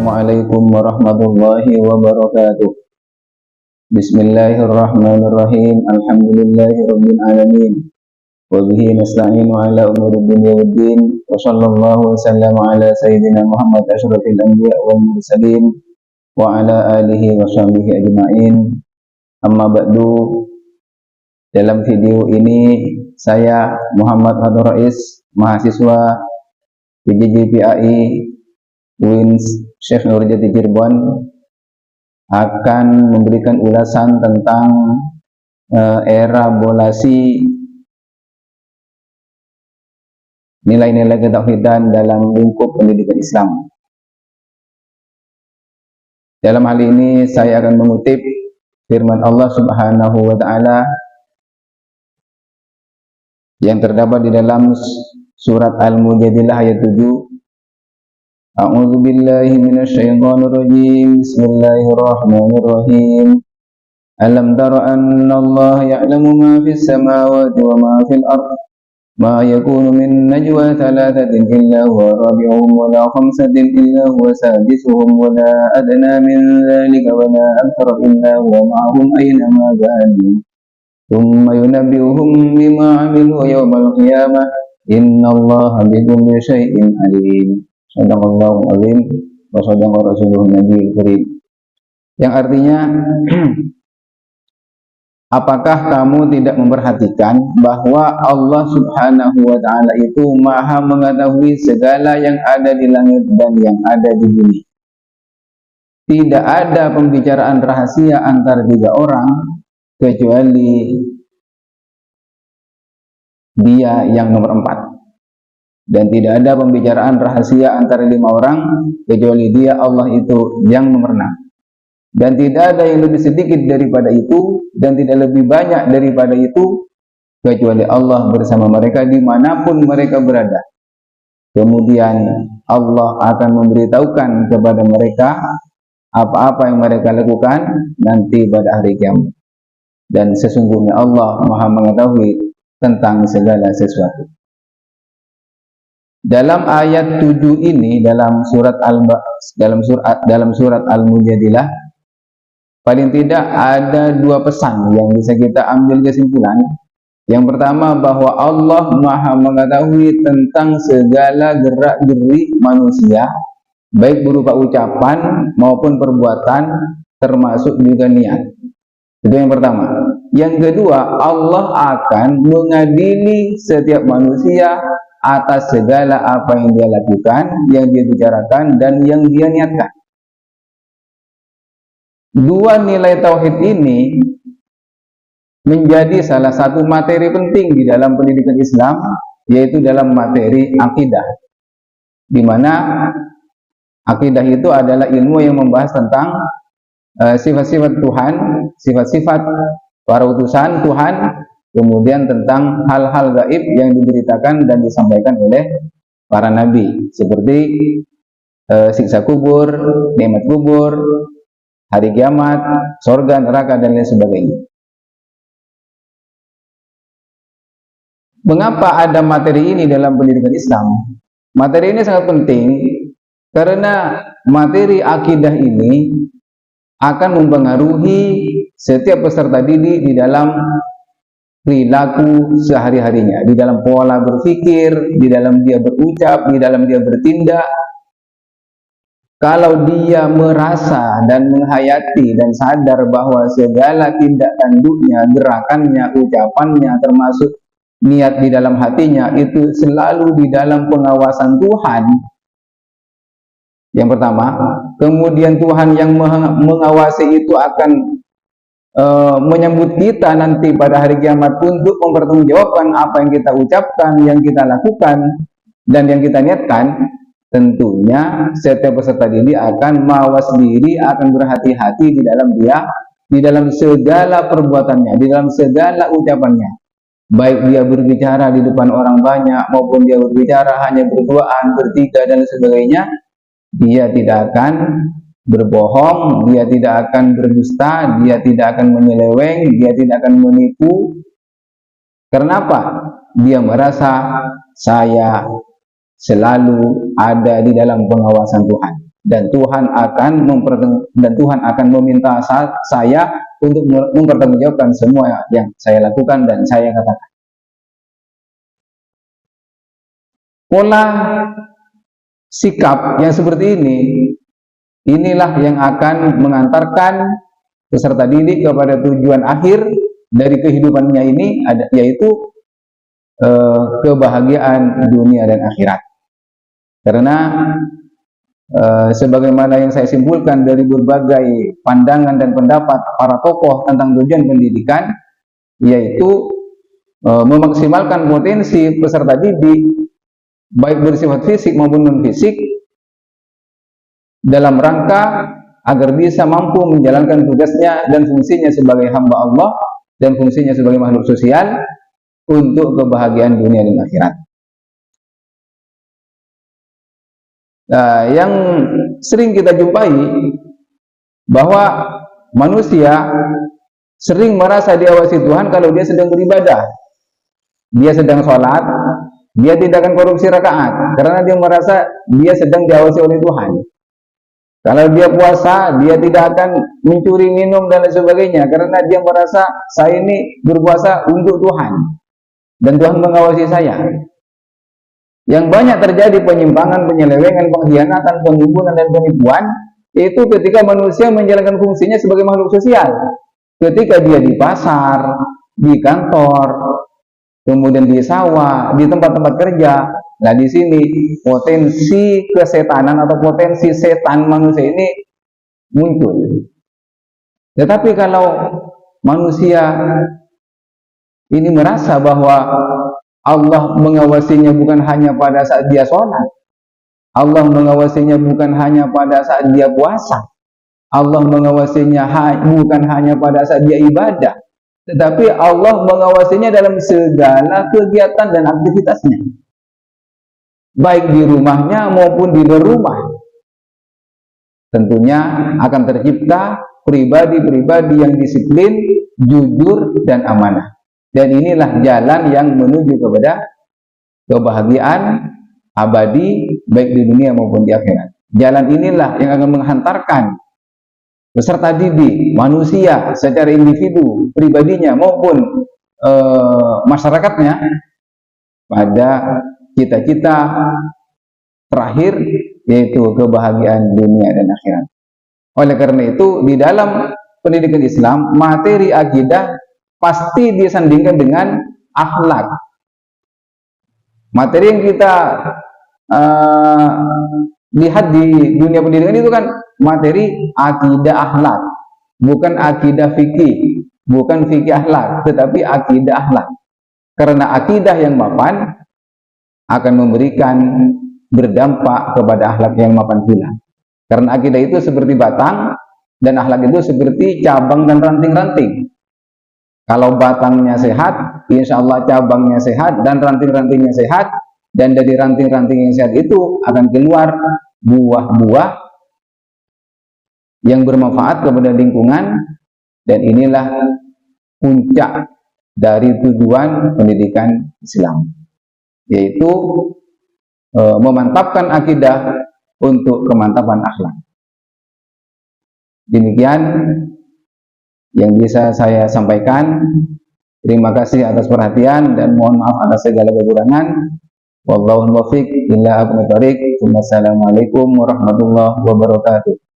Assalamualaikum warahmatullahi wabarakatuh. Bismillahirrahmanirrahim. Alhamdulillahirabbil alamin. Wa bihi nasta'inu ala umuri dunya waddin. Wa sallallahu wasallama ala sayyidina Muhammad asyrafil anbiya wal mursalin wa ala alihi wa sahbihi ajma'in. Amma ba'du. Dalam video ini saya Muhammad Fathur Rais, mahasiswa PJJ PAI UIN Syekh Nurjati Cirebon, akan memberikan ulasan tentang elaborasi nilai-nilai ketauhidan dalam lingkup pendidikan Islam. Dalam hal ini saya akan mengutip firman Allah Subhanahu wa taala yang terdapat di dalam surat Al-Mujadilah ayat 7. A'udzu billahi minasyaitonir rajim. Bismillahirrahmanirrahim. Alam tara anna Allah ya'lamu ma fis samawati wa ma fil ardh. Ma yakunu min najwa thalathatin illa huwa rabi'uhum wa la khamsatin illa huwa sadisuhum wa la adna min dhalika wa la akthara illa huwa ma'ahum aina ma kanu. Thumma yunabbi'uhum bima 'amilu yawmal qiyamah. Innallaha bikulli syai'in 'alim. Sadaqallahu azim wa sadaqa rasuluhun nabiyil karim. Yang artinya, apakah kamu tidak memperhatikan bahwa Allah Subhanahu wa taala itu Maha mengetahui segala yang ada di langit dan yang ada di bumi. Tidak ada pembicaraan rahasia antara tiga orang kecuali Dia yang nomor 4. Dan tidak ada pembicaraan rahasia antara 5 orang kecuali Dia, Allah, itu yang nomor 6. Dan tidak ada yang lebih sedikit daripada itu dan tidak lebih banyak daripada itu kecuali Allah bersama mereka dimanapun mereka berada. Kemudian Allah akan memberitahukan kepada mereka apa-apa yang mereka lakukan nanti pada hari kiamat. Dan sesungguhnya Allah Maha mengetahui tentang segala sesuatu. Dalam ayat 7 ini dalam surat Al-Mujadilah, paling tidak ada 2 pesan yang bisa kita ambil kesimpulan. Yang pertama, bahwa Allah Maha mengetahui tentang segala gerak-gerik manusia, baik berupa ucapan maupun perbuatan, termasuk juga niat. Itu yang pertama. Yang kedua, Allah akan mengadili setiap manusia atas segala apa yang dia lakukan, yang dia bicarakan, dan yang dia niatkan. 2 nilai tauhid ini menjadi salah satu materi penting di dalam pendidikan Islam, yaitu dalam materi akidah, di mana akidah itu adalah ilmu yang membahas tentang sifat-sifat Tuhan, sifat-sifat para utusan Tuhan, kemudian tentang hal-hal gaib yang diberitakan dan disampaikan oleh para nabi, seperti siksa kubur, nikmat kubur, hari kiamat, surga, neraka, dan lain sebagainya. Mengapa ada materi ini dalam pendidikan Islam? Materi ini sangat penting karena materi akidah ini akan mempengaruhi setiap peserta didik di dalam perilaku sehari-harinya, di dalam pola berpikir, di dalam dia berucap, di dalam dia bertindak. Kalau dia merasa dan menghayati dan sadar bahwa segala tindak tanduknya, gerakannya, ucapannya, termasuk niat di dalam hatinya itu selalu di dalam pengawasan Tuhan, yang pertama. Kemudian Tuhan yang mengawasi itu akan menyambut kita nanti pada hari kiamat untuk mempertanggungjawabkan apa yang kita ucapkan, yang kita lakukan, dan yang kita niatkan. Tentunya setiap peserta didik akan mawas diri, akan berhati-hati di dalam segala perbuatannya, di dalam segala ucapannya. Baik dia berbicara di depan orang banyak maupun dia berbicara hanya berduaan, bertiga, dan sebagainya, dia tidak akan berbohong, dia tidak akan berdusta, dia tidak akan menyeleweng, dia tidak akan menipu. Karena apa? Dia merasa saya selalu ada di dalam pengawasan Tuhan. dan Tuhan akan meminta saya untuk mempertanggungjawabkan semua yang saya lakukan dan saya katakan. Pola sikap yang seperti inilah yang akan mengantarkan peserta didik kepada tujuan akhir dari kehidupannya ini, yaitu kebahagiaan dunia dan akhirat. Karena sebagaimana yang saya simpulkan dari berbagai pandangan dan pendapat para tokoh tentang tujuan pendidikan, yaitu memaksimalkan potensi peserta didik baik bersifat fisik maupun non fisik dalam rangka agar bisa mampu menjalankan tugasnya dan fungsinya sebagai hamba Allah dan fungsinya sebagai makhluk sosial untuk kebahagiaan dunia dan akhirat. Yang sering kita jumpai bahwa manusia sering merasa diawasi Tuhan kalau dia sedang beribadah, dia sedang sholat, dia tidak akan korupsi rakaat karena dia merasa dia sedang diawasi oleh Tuhan. Kalau dia puasa, dia tidak akan mencuri minum dan lain sebagainya karena dia merasa saya ini berpuasa untuk Tuhan dan Tuhan mengawasi saya. Yang banyak terjadi penyimpangan, penyelewengan, pengkhianatan, penimbunan dan penipuan itu ketika manusia menjalankan fungsinya sebagai makhluk sosial. Ketika dia di pasar, di kantor, kemudian di sawah, di tempat-tempat kerja. Nah, di sini potensi kesetanan atau potensi setan manusia ini muncul. Tetapi kalau manusia ini merasa bahwa Allah mengawasinya bukan hanya pada saat dia sholat, Allah mengawasinya bukan hanya pada saat dia puasa, Allah mengawasinya bukan hanya pada saat dia ibadah, tetapi Allah mengawasinya dalam segala kegiatan dan aktivitasnya, baik di rumahnya maupun di luar rumah. Tentunya akan tercipta pribadi-pribadi yang disiplin, jujur, dan amanah. Dan inilah jalan yang menuju kepada kebahagiaan abadi baik di dunia maupun di akhirat. Jalan inilah yang akan menghantarkan peserta didik, manusia secara individu, pribadinya maupun masyarakatnya pada cita-cita terakhir, yaitu kebahagiaan dunia dan akhirat. Oleh karena itu, di dalam pendidikan Islam, materi akidah pasti disandingkan dengan akhlak. Materi yang kita lihat di dunia pendidikan itu kan materi akidah akhlak, bukan akidah fikih, bukan fikih akhlak, tetapi akidah akhlak. Karena akidah yang mapan akan memberikan berdampak kepada akhlak yang mapan pula. Karena akidah itu seperti batang dan akhlak itu seperti cabang dan ranting-ranting. Kalau batangnya sehat, insya Allah cabangnya sehat dan ranting-rantingnya sehat, dan dari ranting-ranting yang sehat itu akan keluar buah-buah yang bermanfaat kepada lingkungan. Dan inilah puncak dari tujuan pendidikan Islam, yaitu memantapkan akidah untuk kemantapan akhlak. Demikian yang bisa saya sampaikan. Terima kasih atas perhatian dan mohon maaf atas segala kekurangan. Wallahu muwaffiq ila aqwamit thoriq. Wassalamualaikum warahmatullahi wabarakatuh.